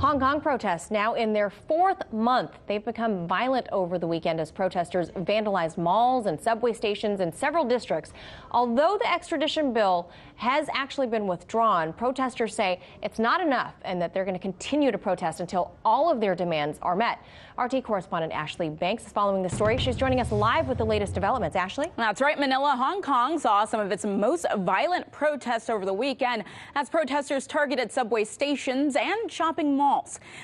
Hong Kong protests now in their fourth month. They've become violent over the weekend as protesters vandalized malls and subway stations in several districts. Although the extradition bill has actually been withdrawn, protesters say it's not enough and that they're going to continue to protest until all of their demands are met. RT correspondent Ashlee Banks is following the story. She's joining us live with the latest developments. Ashlee? That's right, Manila. Hong Kong saw some of its most violent protests over the weekend as protesters targeted subway stations and shopping malls.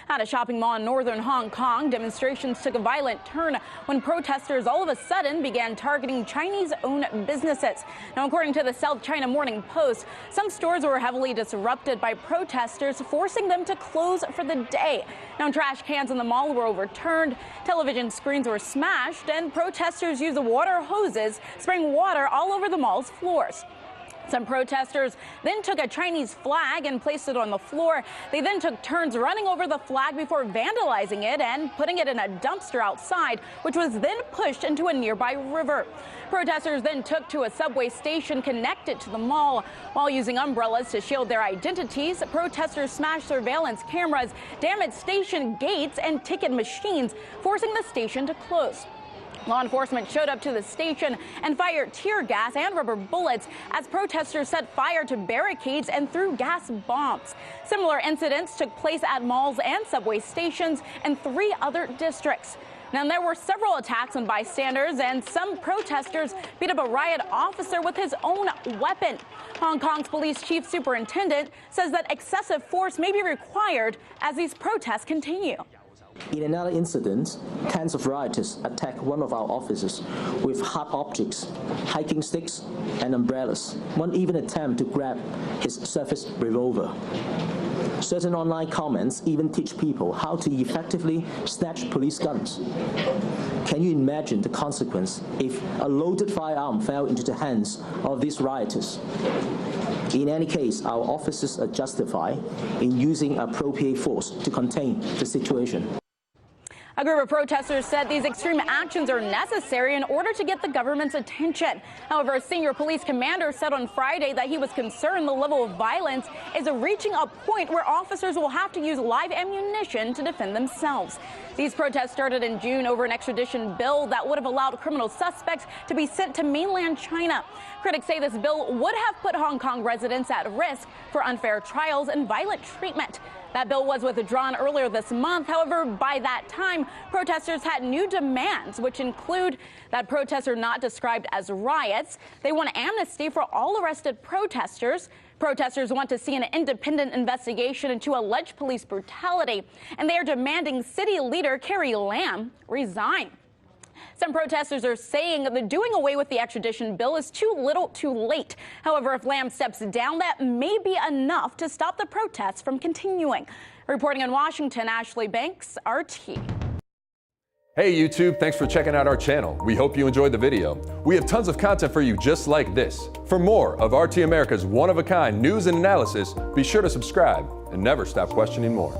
At a shopping mall in northern Hong Kong, demonstrations took a violent turn when protesters all of a sudden began targeting Chinese-owned businesses. Now, according to the South China Morning Post, some stores were heavily disrupted by protesters, forcing them to close for the day. Now, trash cans in the mall were overturned, television screens were smashed, and protesters used water hoses, spraying water all over the mall's floors. Some protesters then took a Chinese flag and placed it on the floor. They then took turns running over the flag before vandalizing it and putting it in a dumpster outside, which was then pushed into a nearby river. Protesters then took to a subway station connected to the mall. While using umbrellas to shield their identities, protesters smashed surveillance cameras, damaged station gates and ticket machines, forcing the station to close. Law enforcement showed up to the station and fired tear gas and rubber bullets as protesters set fire to barricades and threw gas bombs. Similar incidents took place at malls and subway stations in 3 other districts. Now, there were several attacks on bystanders, and some protesters beat up a riot officer with his own weapon. Hong Kong's police chief superintendent says that excessive force may be required as these protests continue. In another incident, tens of rioters attacked one of our officers with hard objects, hiking sticks, and umbrellas. One even attempted to grab his service revolver. Certain online comments even teach people how to effectively snatch police guns. Can you imagine the consequence if a loaded firearm fell into the hands of these rioters? In any case, our officers are justified in using appropriate force to contain the situation. A group of protesters said these extreme actions are necessary in order to get the government's attention. However, a senior police commander said on Friday that he was concerned the level of violence is reaching a point where officers will have to use live ammunition to defend themselves. These protests started in June over an extradition bill that would have allowed criminal suspects to be sent to mainland China. Critics say this bill would have put Hong Kong residents at risk for unfair trials and violent treatment. That bill was withdrawn earlier this month. However, by that time, protesters had new demands, which include that protests are not described as riots. They want amnesty for all arrested protesters. Protesters want to see an independent investigation into alleged police brutality, and they are demanding city leader Carrie Lam resign. Some protesters are saying that doing away with the extradition bill is too little too late. However, if Lam steps down, that may be enough to stop the protests from continuing. Reporting in Washington, Ashlee Banks, RT. Hey YouTube, thanks for checking out our channel. We hope you enjoyed the video. We have tons of content for you just like this. For more of RT America's one-of-a-kind news and analysis, be sure to subscribe and never stop questioning more.